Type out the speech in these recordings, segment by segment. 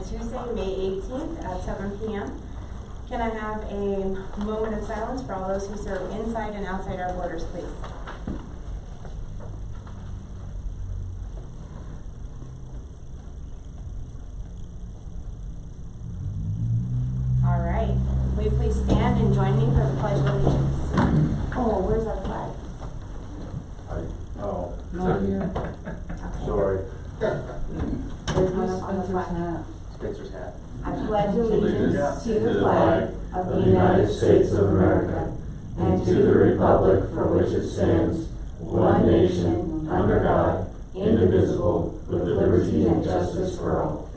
Tuesday, May 18th at 7 p.m. Can I have a moment of silence for all those who serve inside and outside our borders, please? All right. Will you please stand and join me for the Pledge of Allegiance? Oh, where's our flag? Not here. Sorry. There's one up on the flag. Spencer's hat. I pledge allegiance to the flag of the United States of America and to the republic for which it stands, one nation, under God, indivisible, with liberty and justice for all.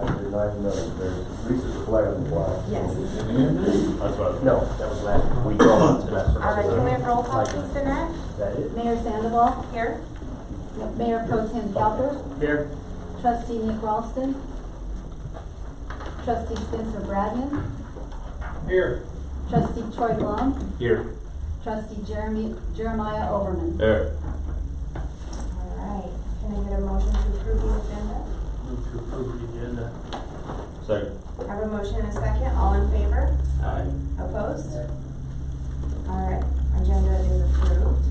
I did not even know there's Reese's flag on the flag. Yes. That's what. No, that was last week. All right, can we have roll call, please, Danette? Is that it? Mayor Sandoval, Here. Mayor Pro Tem Calper, Here. Trustee Nick Ralston, Trustee Spencer Bradman, Here. Trustee Troy Blum, Here. Trustee Jeremiah Overman. There. All right. Can I get a motion to approve the agenda? Move to approve the agenda. Second. I have a motion and a second. All in favor? Aye. Opposed? All right. Agenda is approved.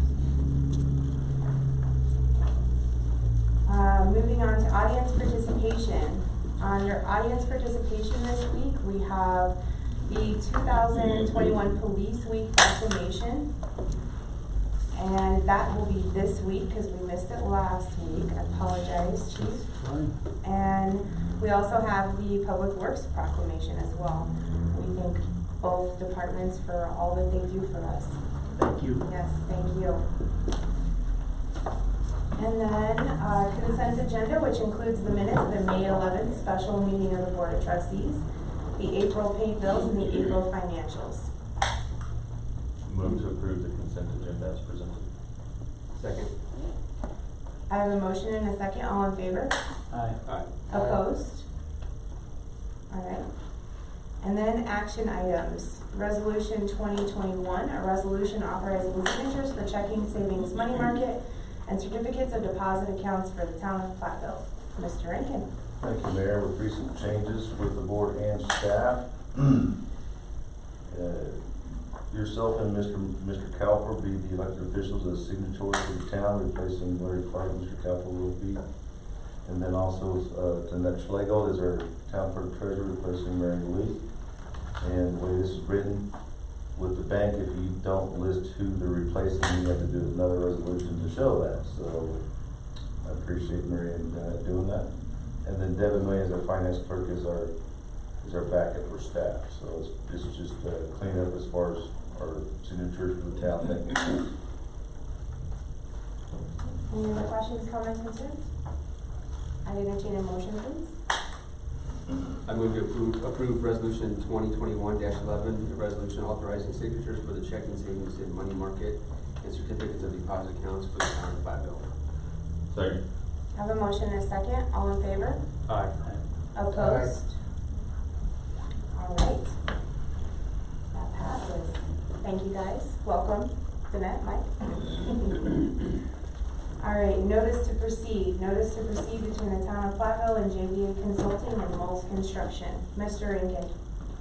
Moving on to audience participation. Under audience participation this week, we have the 2021 Police Week proclamation. And that will be this week because we missed it last week. I apologize, Chief. And we also have the Public Works proclamation as well. We thank both departments for all that they do for us. Thank you. Yes, thank you. And then consent agenda, which includes the minutes of the May 11th special meeting of the Board of Trustees, the April paid bills, and the April financials. Move to approve the consent agenda as presented. Second. I have a motion and a second. All in favor? Aye. Aye. Opposed? All right. And then action items. Resolution 2021, a resolution authorizing signatures for checking, savings, money market, and certificates of deposit accounts for the Town of Platteville. Mr. Rankin. Thank you, Mayor. With recent changes with the board and staff, yourself and Mr. Calper be the elected officials as signatories for the town, replacing Larry Clark. Mr. Calper will be. And then also Danette Schlegel is our town clerk treasurer, replacing Mary Lee. And the way this is written, with the bank, if you don't list who they're replacing, you have to do another resolution to show that. So I appreciate Mary and doing that. And then Devin May as our finance clerk is our backup for staff. So this is just clean up as far as our signatures for the town. Thank you. Any other questions, comments, concerns? I entertain a motion, please. I move to approve resolution 2021-11, the resolution authorizing signatures for the checking, savings, and money market and certificates of deposit accounts for the Town of Platteville. Second. I have a motion and a second. All in favor? Aye. Opposed? All right. That passes. Thank you, guys. Welcome. Danette, Mike. All right, notice to proceed. Notice to proceed between the Town of Platteville and JVA Consulting and Moles Construction. Mr. Rankin.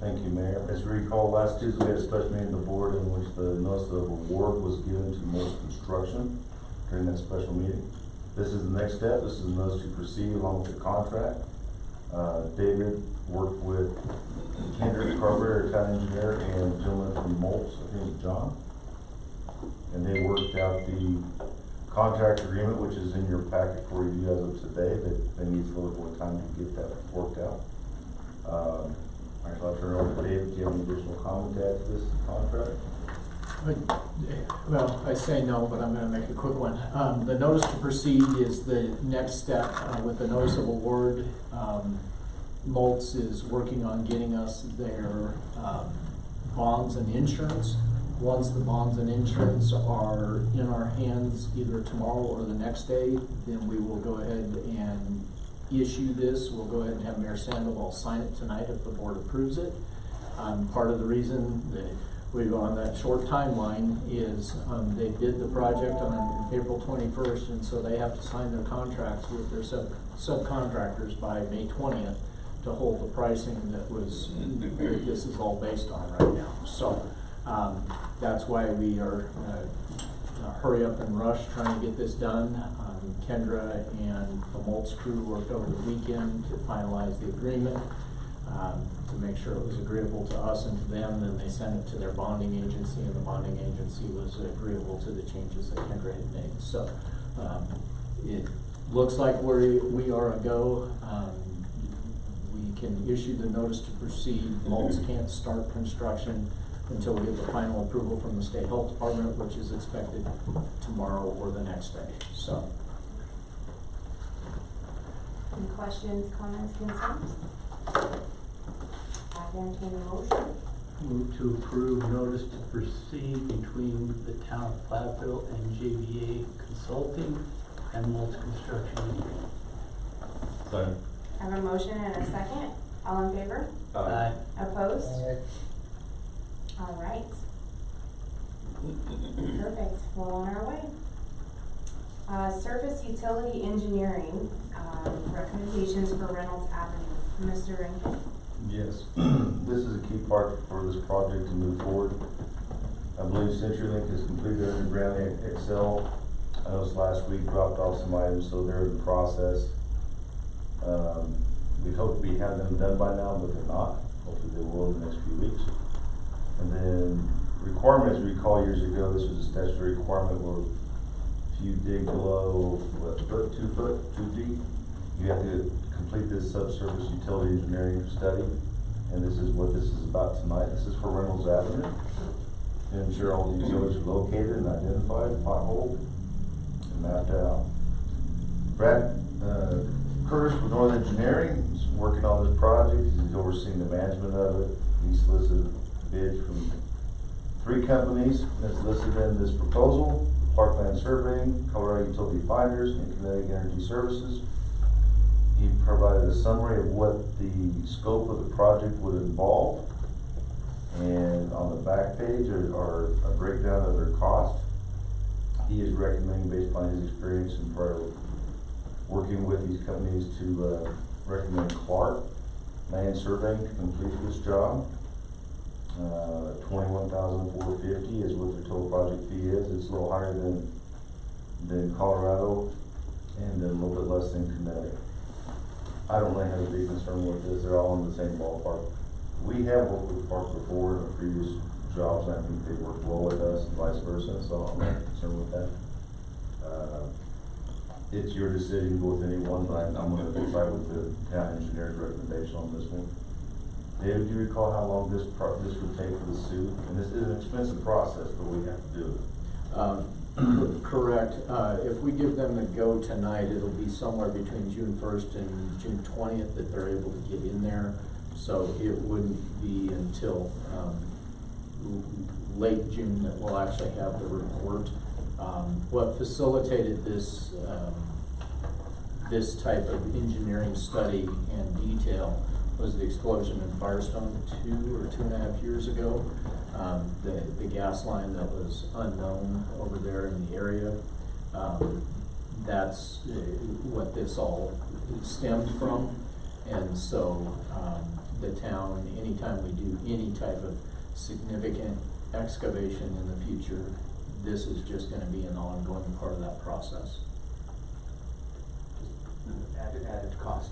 Thank you, Mayor. As you recall, last Tuesday we had a special meeting of the board in which the notice of award was given to Moles Construction during that special meeting. This is the next step. This is the notice to proceed along with the contract. David worked with Kendrick Carver, our town engineer, and a gentleman from Moles, I think it's John. And they worked out the contract agreement, which is in your packet for review as of today, that they need a little more time to get that worked out. I'll turn it over to David. Do you have any additional comment to add to this contract? Well, I say no, but I'm going to make a quick one. The notice to proceed is the next step with the notice of award. Moltz is working on getting us their bonds and insurance. Once the bonds and insurance are in our hands either tomorrow or the next day, then we will go ahead and issue this. We'll go ahead and have Mayor Sandoval sign it tonight if the board approves it. Part of the reason that we go on that short timeline is they did the project on April 21st, and so they have to sign their contracts with their subcontractors by May 20th. to hold the pricing that this is all based on right now. So, that's why we are, hurry up and rush trying to get this done. Kendra and the Moltz crew worked over the weekend to finalize the agreement, to make sure it was agreeable to us and to them. Then they sent it to their bonding agency, and the bonding agency was agreeable to the changes that Kendra had made. So, it looks like we are a go. We can issue the notice to proceed. Moltz can't start construction until we get the final approval from the state health department, which is expected tomorrow or the next day. So, Any questions, comments, concerns? I entertain a motion. Move to approve notice to proceed between the Town of Platteville and JVA Consulting and Moltz Construction. Second. I have a motion and a second. All in favor? Aye. Opposed? All right. Perfect. Well, on our way. Surface utility engineering, recommendations for Reynolds Avenue. Mr. Rankin? Yes, this is a key part for this project to move forward. I believe CenturyLink has completed underground Excel. I noticed last week dropped off some items, so they're in the process. We hope we have them done by now, but they're not. Hopefully they will in the next few weeks. And then requirements, recall years ago, this was a statutory requirement where if you dig below, 2 feet, you have to complete this subsurface utility engineering study. And this is what this is about tonight. This is for Reynolds Avenue. To ensure all the utilities are located and identified, potholed, and mapped out. Brad Curtis with Northern Engineering is working on this project. He's overseeing the management of it. He solicited bids from 3 companies that's listed in this proposal: Parkland Surveying, Colorado Utility Finders, and Kinetic Energy Services. He provided a summary of what the scope of the project would involve, and on the back page are a breakdown of their cost. He is recommending, based on his experience and prior working with these companies, to recommend Clark Land Surveying to complete this job. $21,450 is what the total project fee is. It's a little higher than Colorado, and then a little bit less than Kinetic. I don't really have a big concern with this. They're all in the same ballpark. We have worked with Park before in our previous jobs, and I think they work well with us and vice versa, so I'm not concerned with that. It's your decision to go with anyone, but I'm going to decide with the town engineer's recommendation on this one. David, do you recall how long this would take for the suit? And this is an expensive process, but we have to do it. Correct. If we give them the go tonight, it'll be somewhere between June 1st and June 20th that they're able to get in there. So it wouldn't be until late June that we'll actually have the report. What facilitated this this type of engineering study and detail was the explosion in Firestone 2 or 2.5 years ago. The gas line that was unknown over there in the area. That's what this all stemmed from. And so the town, anytime we do any type of significant excavation in the future, this is just going to be an ongoing part of that process. Added cost.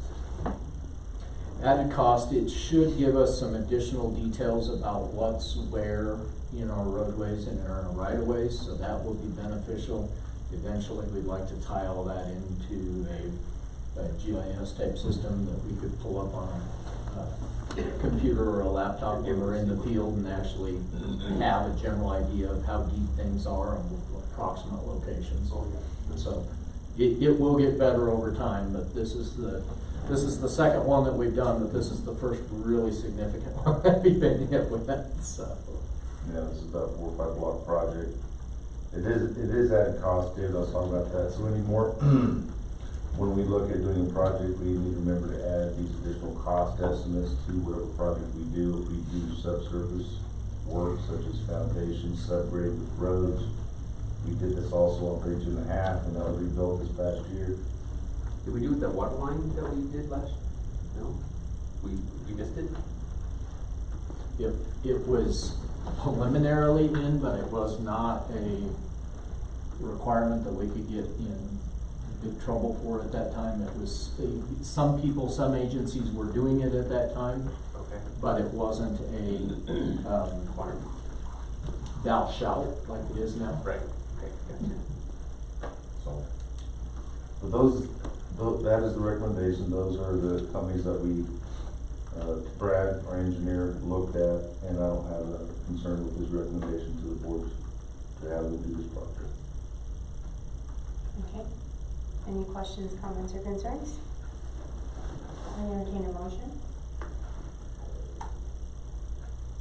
Added cost, it should give us some additional details about what's where in our roadways and in our right-of-ways, so that will be beneficial. Eventually, we'd like to tie all that into a GIS type system that we could pull up on a computer or a laptop when we're in the field and actually have a general idea of how deep things are and approximate locations. So it will get better over time, but this is the second one that we've done, but this is the first really significant one that we've been hit with. So. Yeah, this is about a 4 or 5 block project. It is added cost, David. I was talking about that. So anymore, when we look at doing a project, we need to remember to add these additional cost estimates to whatever project we do. If we do subsurface work such as foundations, subgrade with roads. We did this also on Bridge and a Half, and that was rebuilt this past year. Did we do with the water line that we did last? No. we missed it? It was preliminarily in, but it was not a requirement that we could get in big trouble for at that time. It was, some people, some agencies were doing it at that time, Okay. but it wasn't a, Requirement. thou shalt like it is now. Right, okay, gotcha. So, but that is the recommendation, those are the companies that we, Brad, our engineer, looked at, and I don't have a concern with his recommendation to the board to have them do this project. Okay. Any questions, comments, or concerns? I entertain a motion.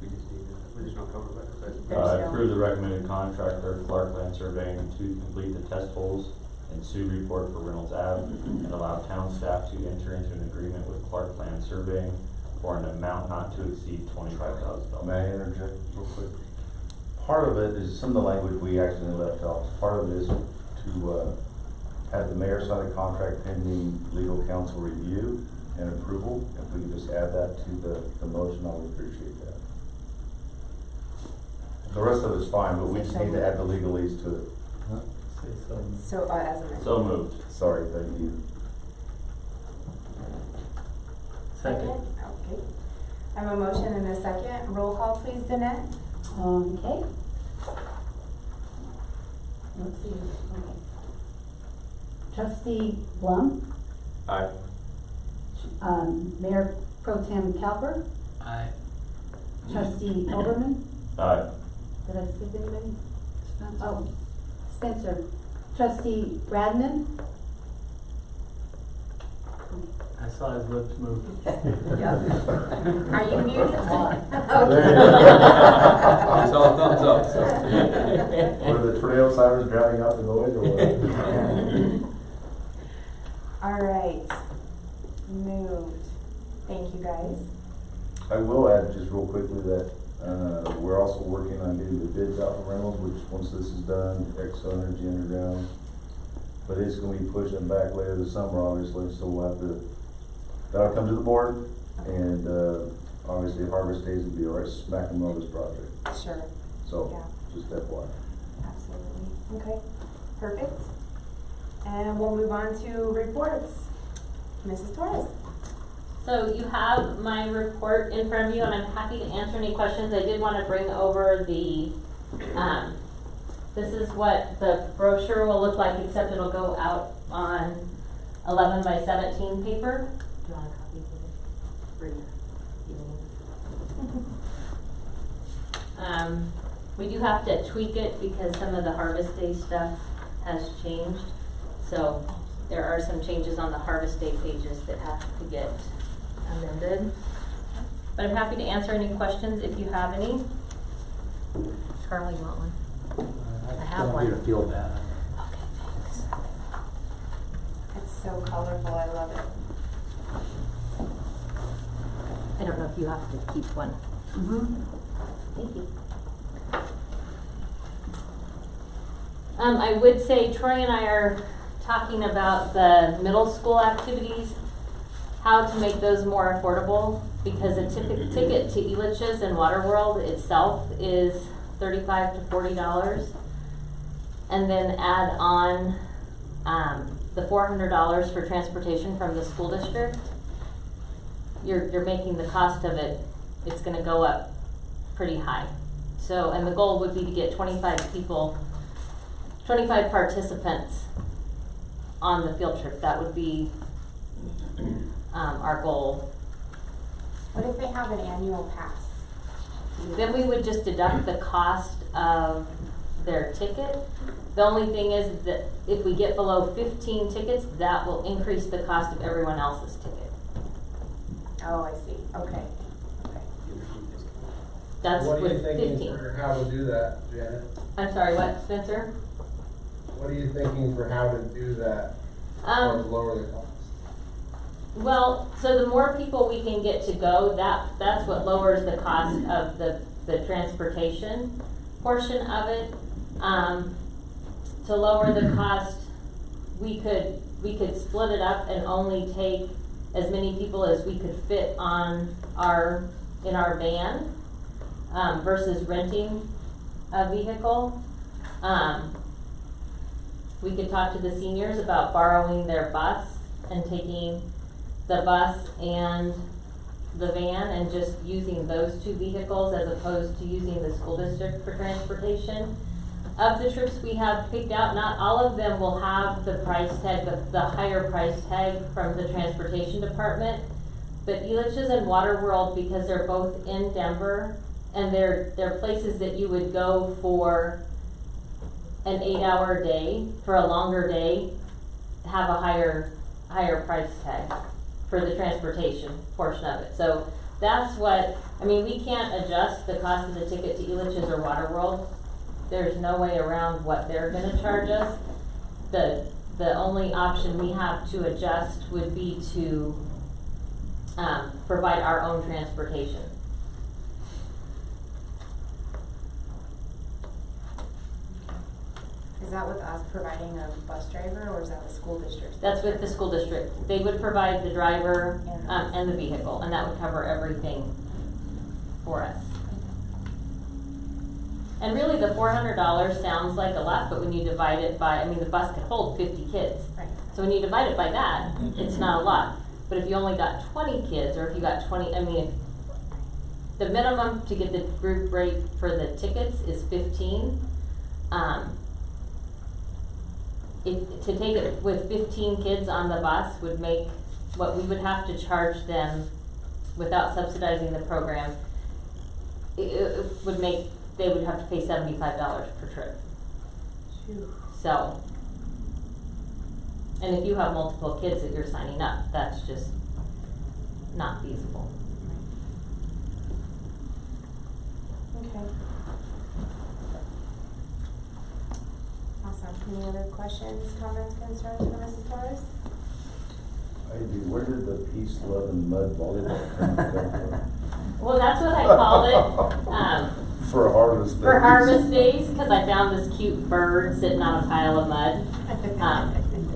We just need additional cover letter, but. There's no- Approve the recommended contractor, Clark Land Surveying, to complete the test holes and SUD report for Reynolds Ave, and allow town staff to enter into an agreement with Clark Land Surveying for an amount not to exceed $25,000. May I interject real quick? Part of it is some of the language we actually left off. Part of it is to have the mayor sign a contract pending legal counsel review and approval. If we could just add that to the motion, I would appreciate that. The rest of it's fine, but we just need to add the legalese to it. Say so. So, as amended. So moved. Sorry, thank you. Second. Okay. I have a motion and a second. Roll call, please, Danette. Okay. Let's see, okay. Trustee Blum, Aye. Mayor Pro Tem Calper, Aye. Trustee Oberman, Aye. did I skip anybody? Oh, Spencer, Trustee Bradman, I saw his lips move. Are you muted? I saw a thumbs up, so. Were the trail sirens drowning out the noise or what? All right. Moved. Thank you, guys. I will add just real quickly that, we're also working on getting the bids out for Reynolds, which once this is done, Exo Energy Underground. But it's gonna be pushing back later this summer, obviously, so we'll have to, that'll come to the board, and, obviously Harvest Daze will be right smack in the middle of this project. Sure. So, Yeah. just FYI. Absolutely. Okay. Perfect. And we'll move on to reports. Mrs. Torres. So you have my report in front of you, and I'm happy to answer any questions. I did want to bring over the, this is what the brochure will look like, except it'll go out on 11 by 17 paper. Do you want a copy of it? We do have to tweak it because some of the Harvest Day stuff has changed. So there are some changes on the Harvest Day pages that have to get amended. But I'm happy to answer any questions if you have any. Carly, you want one? I have one. I don't want you to feel bad. Okay, thanks. It's so colorful. I love it. I don't know if you have to keep one. Thank you. I would say Troy and I are talking about the middle school activities, how to make those more affordable, because a ticket to Elitch's and Waterworld itself is $35 to $40, and then add on the $400 for transportation from the school district. You're making the cost of it, it's going to go up pretty high. So, and the goal would be to get 25 participants on the field trip. That would be our goal. What if they have an annual pass? Then we would just deduct the cost of their ticket. The only thing is that if we get below 15 tickets, that will increase the cost of everyone else's ticket. Oh, I see. Okay. Okay. That's What are you with thinking 15. for how to do that, Janet? I'm sorry, what, Spencer? What are you thinking for how to do that or to lower the cost? Well, so the more people we can get to go, that's what lowers the cost of the transportation portion of it. To lower the cost, we could split it up and only take as many people as we could fit on in our van, versus renting a vehicle. We could talk to the seniors about borrowing their bus and taking the bus and the van and just using those two vehicles as opposed to using the school district for transportation. Of the trips we have picked out, not all of them will have the price tag, the higher price tag from the transportation department. But Elitch's and Waterworld, because they're both in Denver, and they're places that you would go for an 8-hour day, for a longer day, have a higher price tag for the transportation portion of it. So that's what, I mean, we can't adjust the cost of the ticket to Elitch's or Waterworld. There's no way around what they're gonna charge us. The only option we have to adjust would be to provide our own transportation. Is that with us providing a bus driver, or is that the school district? That's with the school district. They would provide the driver and the vehicle, and that would cover everything for us. And really, the $400 sounds like a lot, but when you divide it by, I mean, the bus could hold 50 kids. Right. So when you divide it by that, it's not a lot. But if you only got 20 kids, or if you got 20, I mean, the minimum to get the group rate for the tickets is 15. To take it with 15 kids on the bus would make what we would have to charge them without subsidizing the program. It would make, they would have to pay $75 per trip. So, and if you have multiple kids that you're signing up, that's just not feasible. Okay. Awesome. Any other questions, comments, concerns for Mrs. Torres? I do. Where did the peace, love, and mud volleyball come from? Well, that's what I called it. For Harvest Daze. For Harvest Daze, because I found this cute bird sitting on a pile of mud.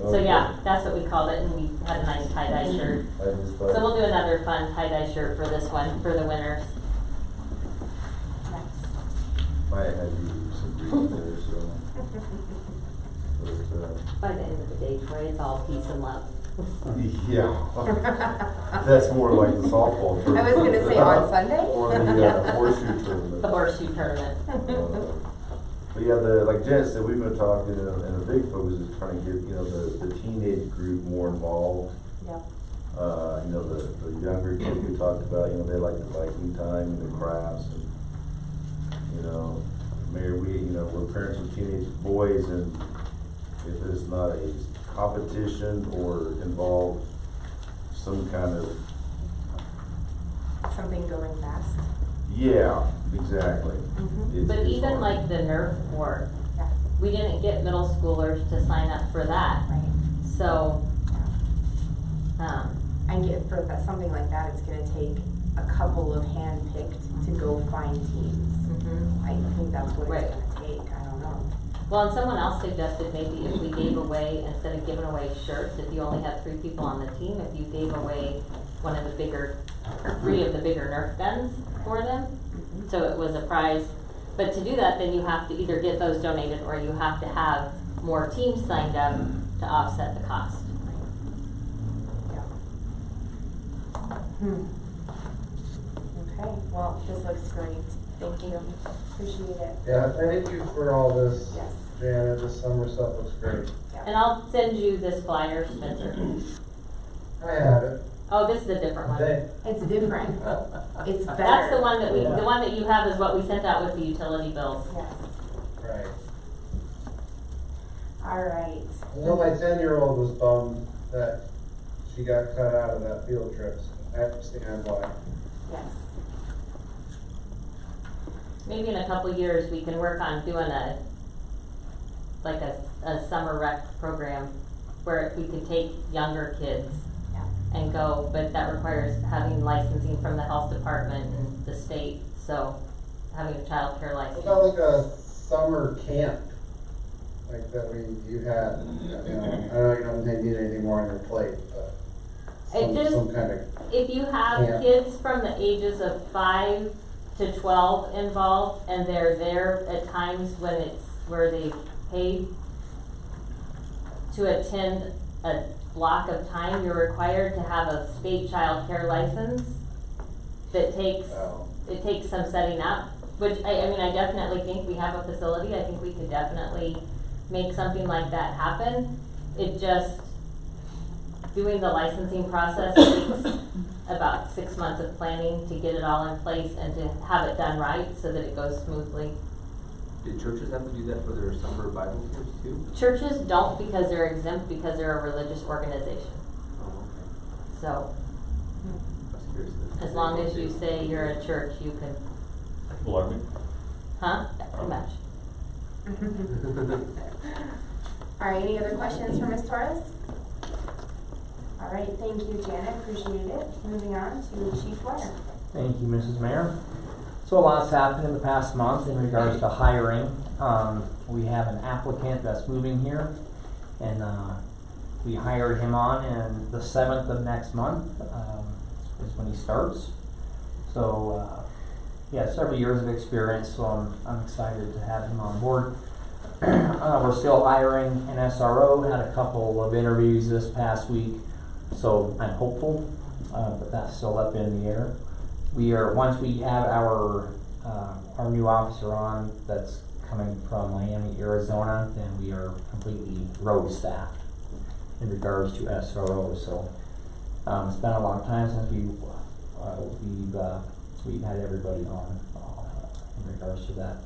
So yeah, that's what we called it, and we had a nice tie-dye shirt. I just thought. So we'll do another fun tie-dye shirt for this one, for the winners. I had to do some reading there, so. But, By the end of the day, Troy, it's all peace and love. yeah. That's more like the softball tournament. I was gonna say on Sunday? Or the horseshoe tournament. The horseshoe tournament. But yeah, like Jen said, we've been talking, and the big focus is trying to get, the teenage group more involved. Yeah. The younger kids we talked about, they like the biking time and the crafts, and, Mayor, we're parents of teenage boys, and if it's not a competition or involve some kind of. Something going fast. Yeah, exactly. Mm-hmm. But It's even hard. like the Nerf war, Yeah. we didn't get middle schoolers to sign up for that. Right. So, And for something like that, it's gonna take a couple of hand-picked to go find teams. I think that's what Right. it's gonna take. I don't know. well, and someone else suggested maybe if we gave away, instead of giving away shirts, if you only had 3 people on the team, if you gave away one of the bigger, or 3 of the bigger Nerf guns for them, so it was a prize. But to do that, then you have to either get those donated, or you have to have more teams signed up to offset the cost. Okay, well, this looks great. Thank you. Appreciate it. Yeah, thank you for all this, Yes. Janet. This summer stuff looks great. And I'll send you this flyer, Spencer. I have it. Oh, this is a different one. It's different. It's better. That's the one that the one that you have is what we sent out with the utility bills. Yes. Right. All right. I know my 10-year-old was bummed that she got cut out of that field trip. I understand why. Yes. Maybe in a couple years, we can work on doing a summer rec program where we could take younger kids and go, but that requires having licensing from the health department and the state, so having a child care What license. about like a summer camp? Like that you had, I know you don't need anything more on your plate, but It just, some kind of, if you have Yeah. kids from the ages of 5 to 12 involved, and they're there at times when it's where they paid to attend a block of time, you're required to have a state child care license that takes, it takes some setting up, which I mean, I definitely think we have a facility. I think we could definitely make something like that happen. It just, doing the licensing process takes about 6 months of planning to get it all in place and to have it done right so that it goes smoothly. Did churches have to do that for their summer Bible camps too? Churches don't, because they're exempt, because they're a religious organization. Oh, okay. So, I was curious. as long as you say you're a church, you can, Alarming. huh? Pretty much. All right, any other questions for Ms. Torres? All right, thank you, Janet, appreciate it. Moving on to Chief Warner. Thank you, Mrs. Mayor. So a lot's happened in the past month in regards to hiring. We have an applicant that's moving here, and we hired him on, and the 7th of next month is when he starts. So he has several years of experience, so I'm excited to have him on board. We're still hiring an SRO, had a couple of interviews this past week, so I'm hopeful, but that's still up in the air. We are, once we have our new officer on that's coming from Miami, Arizona, then we are completely road staffed in regards to SRO. So it's been a long time since we've had everybody on in regards to that.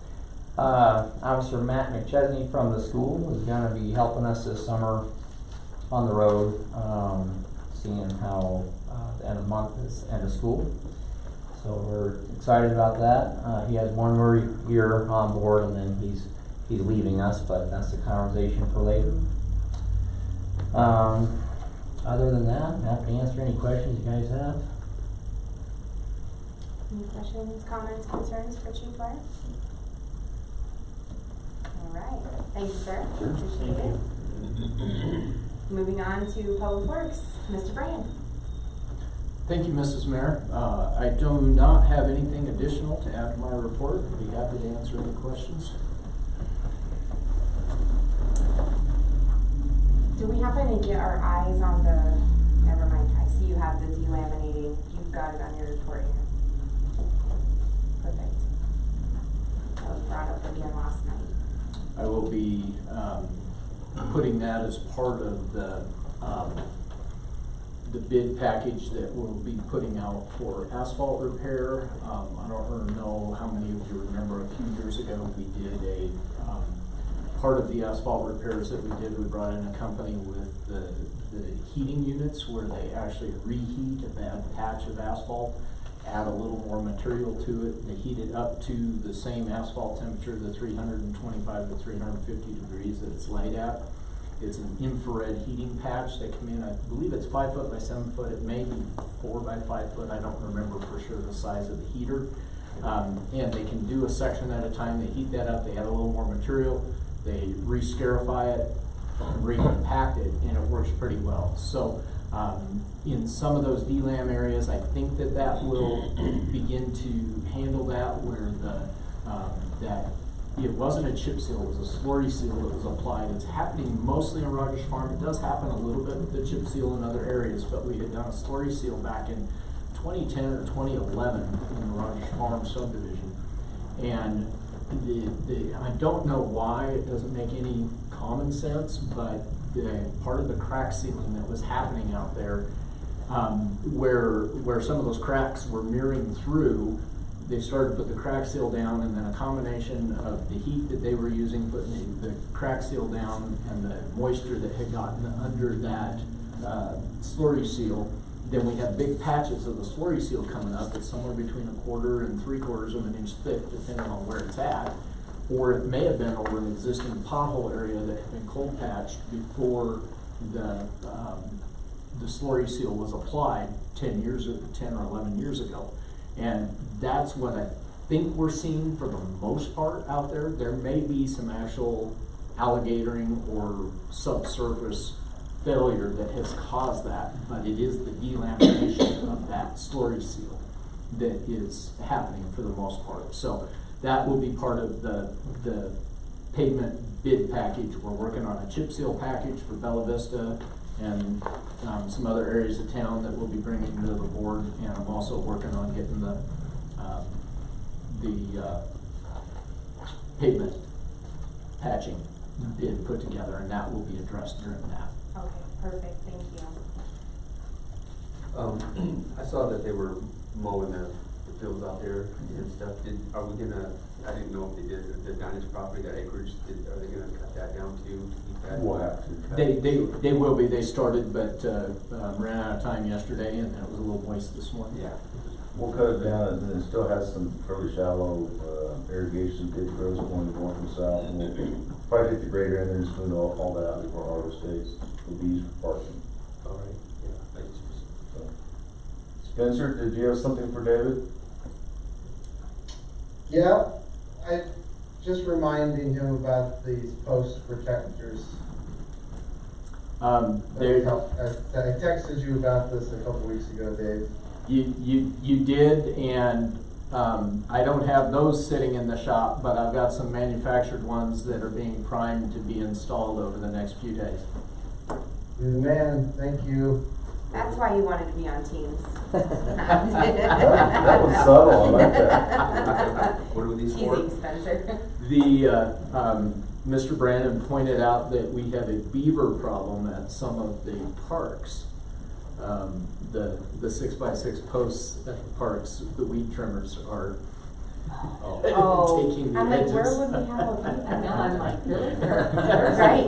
Officer Matt McChesney from the school is going to be helping us this summer on the road, seeing how the end of the month is end of school. So we're excited about that. He has one more year on board, and then he's leaving us, but that's a conversation for later. Other than that, I'm happy to answer any questions you guys have. Any questions, comments, concerns for Chief Warner? All right, thank you, sir. Appreciate it. Moving on to Public Works, Mr. Brand. Thank you, Mrs. Mayor. I do not have anything additional to add to my report. I'd be happy to answer any questions. Do we happen to get our eyes on the, never mind, I see you have the delaminating, you've got it on your report here. Perfect. That was brought up again last night. I will be putting that as part of the bid package that we'll be putting out for asphalt repair. I don't know how many of you remember a few years ago we did a part of the asphalt repairs that we did. We brought in a company with the heating units where they actually reheat a bad patch of asphalt, add a little more material to it. They heat it up to the same asphalt temperature, the 325 to 350 degrees that it's laid at. It's an infrared heating patch. They come in, I believe it's 5 foot by 7 foot. It may be 4 by 5 foot. I don't remember for sure the size of the heater. And they can do a section at a time. They heat that up. They add a little more material. They re-scarify it, recompact it, and it works pretty well. So in some of those DLAM areas, I think that will begin to handle that, where that it wasn't a chip seal, it was a slurry seal that was applied. It's happening mostly in Rogers Farm. It does happen a little bit with the chip seal in other areas, but we had done a slurry seal back in 2010 or 2011 in the Rogers Farm subdivision. And I don't know why it doesn't make any common sense, but the part of the crack sealing that was happening out there, where some of those cracks were mirroring through, they started to put the crack seal down, and then a combination of the heat that they were using, putting the crack seal down, and the moisture that had gotten under that slurry seal, then we had big patches of the slurry seal coming up. It's somewhere between 1/4 and 3/4 of an inch thick, depending on where it's at. Or it may have been over an existing pothole area that had been cold patched before the slurry seal was applied 10 or 11 years ago. And that's what I think we're seeing for the most part out there. There may be some actual alligatoring or subsurface failure that has caused that, but it is the delamination of that slurry seal that is happening for the most part. So that will be part of the pavement bid package. We're working on a chip seal package for Bella Vista and some other areas of town that we'll be bringing to the board. And I'm also working on getting the pavement patching bid put together, and that will be addressed during that. Okay, perfect, thank you. I saw that they were mowing the fields out there and stuff. Are we gonna, I didn't know if they did, the Diners property, that acreage, are they gonna cut that down too? To keep that? We'll have to. They will be. They started, but ran out of time yesterday, and it was a little moist this morning. Yeah. We'll cut it down, and then it still has some fairly shallow irrigation ditch roads going north and south. And we'll probably take the grader in there and smooth all that out before Harvest Daze. It'll be used for parking. All right, yeah, thanks. So. Spencer, did you have something for David? Yeah, I just reminding him about these post protectors. I texted you about this a couple weeks ago, Dave. You did, and I don't have those sitting in the shop, but I've got some manufactured ones that are being primed to be installed over the next few days. You're the man, thank you. That's why you wanted to be on Teams. That was subtle, I like that. What are these for? Teasing, Spencer. Mr. Brandon pointed out that we have a beaver problem at some of the parks. The 6x6 posts at the parks, the weed trimmers are taking the I'm like, edges. where would we have a beaver? I know, I'm like, really? Right.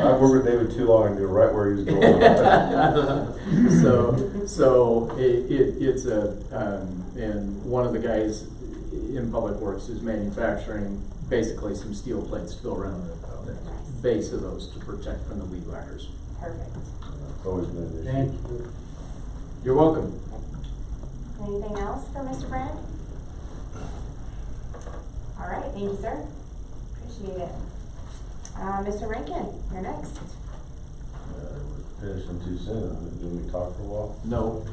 I've worked with David too long and knew right where he was going. So it's and one of the guys in Public Works is manufacturing basically some steel plates to go around the base of those to protect from the weed whackers. Perfect. It's always been an issue. Thank you. You're welcome. Anything else for Mr. Brand? All right, thank you, sir. Appreciate it. Mr. Rankin, you're next. We're finishing too soon. Didn't we talk for a while? No.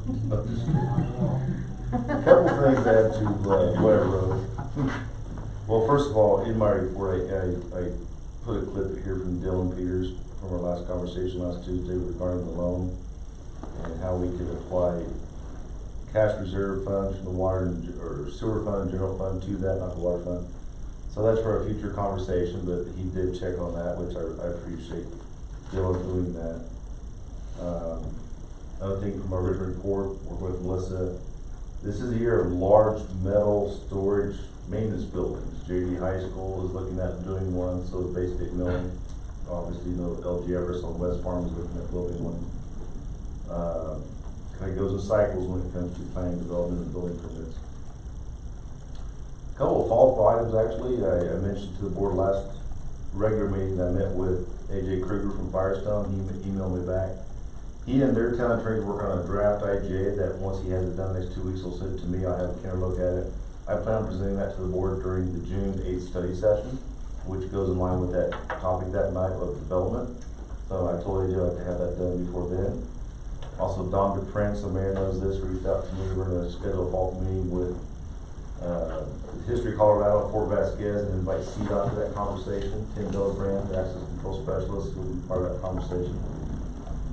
A couple things to add to Blair Road. Well, first of all, in my report, I put a clip here from Dylan Peters from our last conversation last Tuesday regarding the loan and how we could apply cash reserve funds from the water or sewer fund and general fund to that, not the water fund. So that's for a future conversation, but he did check on that, which I appreciate Dylan doing that. Another thing from our written report, work with Melissa. This is a year of large metal storage maintenance buildings. JD High School is looking at doing one, so is Bay State Milling. Obviously, LG Everest on West Farm is looking at building one. Kind of goes in cycles when it comes to planning, development, and building permits. A couple of follow-up items, actually. I mentioned to the board last regular meeting, I met with AJ Kruger from Firestone. He emailed me back. He and their town attorney work on a draft IGA that once he has it done next 2 weeks, he'll send it to me. I'll have Karen look at it. I plan on presenting that to the board during the June 8th study session, which goes in line with that topic that night of development. So I told AJ I'd like to have that done before then. Also, Don DePrince, the mayor knows this, reached out to me. We're going to schedule a fall meeting with History Colorado, Fort Vasquez, and invite CDOT to that conversation. Tim Gillibrand, the access control specialist, will be part of that conversation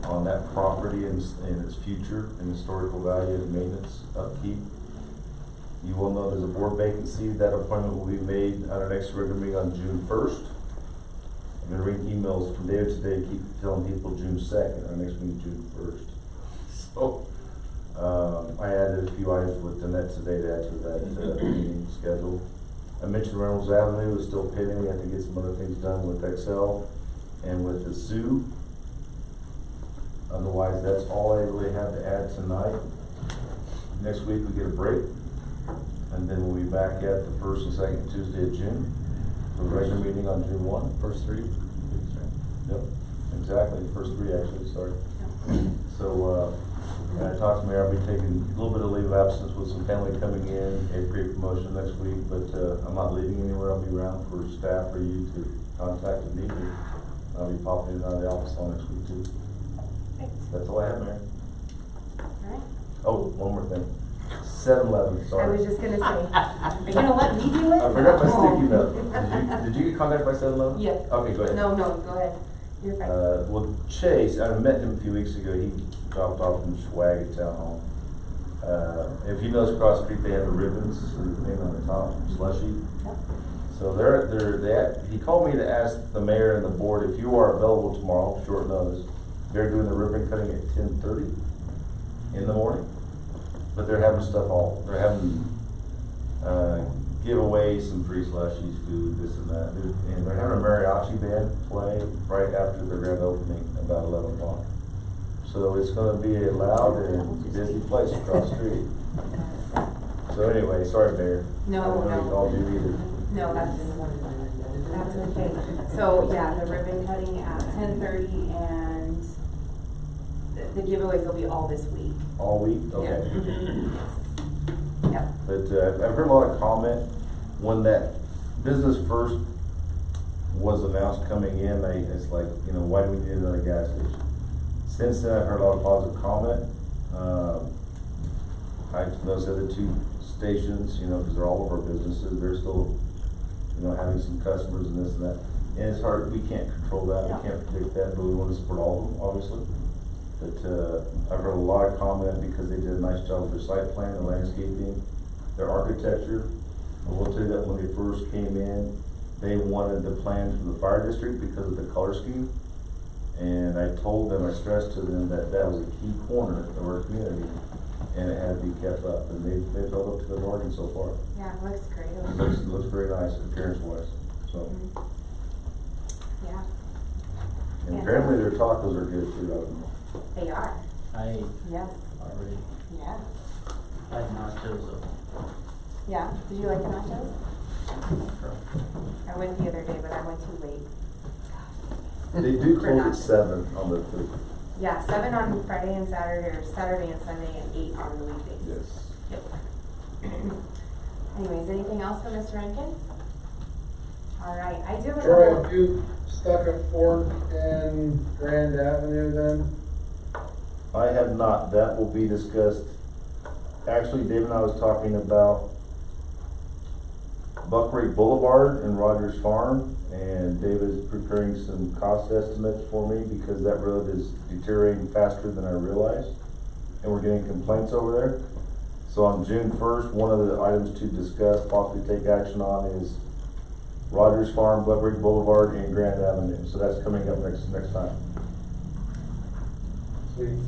on that property and its future and historical value and maintenance upkeep. You will know there's a board vacancy. That appointment will be made at our next regular meeting on June 1st. I'm going to read emails from David today, keep telling people June 2nd, our next meeting June 1st. So, I added a few items with Danette today to add to that meeting schedule. I mentioned Reynolds Avenue is still pending. We have to get some other things done with Excel and with the zoo. Otherwise, that's all I really have to add tonight. Next week we get a break, and then we'll be back at the first and second Tuesday of June. The regular meeting on June 1, first 3. Yep, exactly, first 3 actually, sorry. So, I talked to Mayor, I'll be taking a little bit of leave of absence with some family coming in, a great promotion next week, but I'm not leaving anywhere. I'll be around for staff for you to contact if needed. I'll be popping in and out of the office all next week too. That's all I have, Mayor. Alright. Oh, one more thing. 7-Eleven, I sorry. was just gonna say, are you gonna let me do it? I forgot my Oh. sticky note. Did you get contacted by 7-Eleven? Yeah. Okay, go ahead. No, go ahead. You're fine. Well, Chase, I met him a few weeks ago. He dropped off in swag at Town Hall. If you notice across the street, they have the ribbons, the name on the top, slushy. Yep. So he called me to ask the mayor and the board if you are available tomorrow, short notice. They're doing the ribbon cutting at 10:30 in the morning. But they're having they're having, giveaways, some free slushies, food, this and that. And they're having a mariachi band play right after the grand opening, about 11 o'clock. So it's gonna be a loud and busy place across the street. So anyway, sorry, Mayor. No, I don't know if no. you all do either. No, that's okay. So, yeah, the ribbon cutting at 10:30 and the giveaways will be all this week. All week? Okay. Yep. But I've heard a lot of comment when that business first was announced coming in. It's like, why do we need another gas station? Since then, I've heard a lot of positive comment. I've noticed the other two stations, because they're all of our businesses, they're still, having some customers and this and that. And it's hard, we can't control that, we can't predict that, but we want to support all of them, obviously. But I've heard a lot of comment because they did a nice job with their site plan, their landscaping, their architecture. I will tell you that when they first came in, they wanted the plans for the fire district because of the color scheme. And I told them, I stressed to them that that was a key corner of our community, and it had to be kept up, and they've held up to the bargain so far. Yeah, it looks great. It looks very nice appearance-wise, so. Yeah, And apparently their tacos are good too, I don't know. they are. I Yes. already Yeah. had nachos of. Yeah. Did you like the nachos? I went the other day, but I went too late. They do For close at nachos. 7 on the food. Yeah, 7 on Friday and Saturday, or Saturday and Sunday, and 8 on the weekdays. Yes. Yep. Anyways, anything else for Mr. Rankin? All right, I do have Troy, another. have you stuck a fork in Grand Avenue then? I have not, that will be discussed. Actually, Dave and I was talking about Buckrake Boulevard and Rogers Farm, and David's preparing some cost estimates for me because that road is deteriorating faster than I realized, and we're getting complaints over there. So on June 1st, one of the items to discuss, possibly take action on, is Rogers Farm, Buckrake Boulevard, and Grand Avenue. So that's coming up next time. Sweet.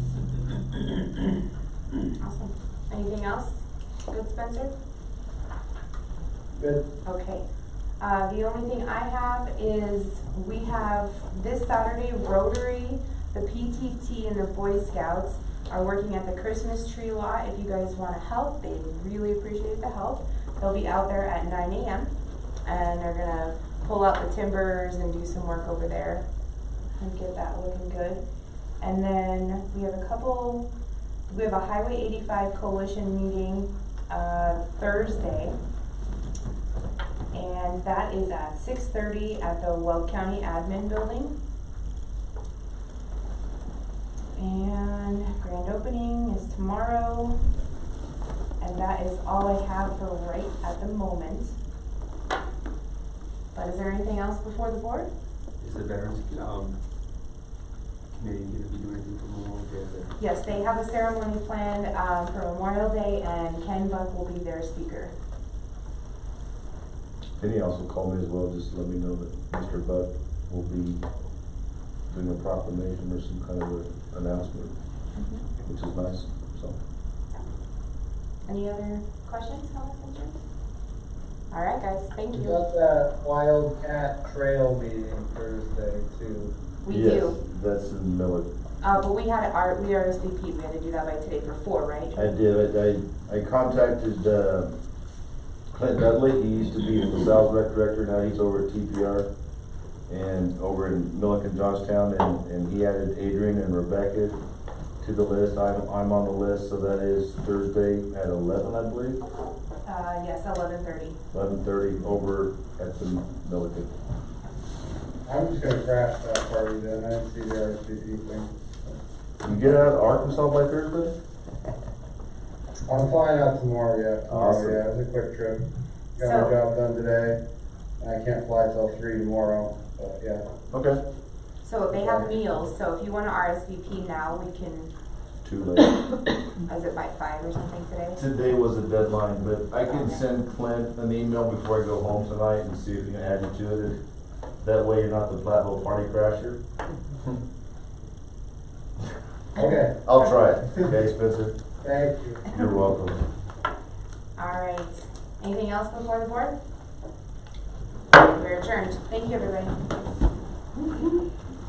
Awesome. Anything else? Good, Spencer? Good. Okay. The only thing I have is we have this Saturday Rotary, the PTT, and the Boy Scouts are working at the Christmas tree lot. If you guys want to help, they really appreciate the help. They'll be out there at 9 a.m. and they're gonna pull out the timbers and do some work over there and get that looking good. And then we have a Highway 85 Coalition meeting Thursday. And that is at 6:30 at the Weld County Admin Building. And grand opening is tomorrow. And that is all I have for right at the moment. But is there anything else before the board? Is the Veterans, Committee gonna be doing anything for Memorial Day there? Yes, they have a ceremony planned for Memorial Day, and Ken Buck will be their speaker. Penny also called me as well, just to let me know that Mr. Buck will be doing a proclamation or some kind of an announcement, which is nice, so. Any other questions, comments, concerns? All right, guys, thank We you. got that Wildcat Trail meeting Thursday too. We Yes, do. that's in Miller. But we RSVP'd, we had to do that by today for 4, right? I did, I contacted, Clint Dudley. He used to be the sales rec director, now he's over at TPR and over in Milliken, Johnstown, and he added Adrian and Rebecca to the list. I'm on the list, so that is Thursday at 11, I believe. Yes, 11:30. 11:30 over at the Milliken. I'm just gonna crash that party then, I didn't see the RSVP thing. You get out of Arkansas by Thursday? I'm flying out tomorrow, Awesome. yeah, it was a quick trip. Got So- my job done today, and I can't fly till 3 tomorrow, but yeah. Okay. So they have meals, so if you wanna RSVP now, we can, Too late. is it by 5 or something today? Today was the deadline, but I can send Clint an email before I go home tonight and see if he can add you to it. That way you're not the Platteville party crasher. Okay, I'll try it. Okay, Spencer? thank you. You're welcome. Alright, anything else before the board? We're adjourned, thank you everybody.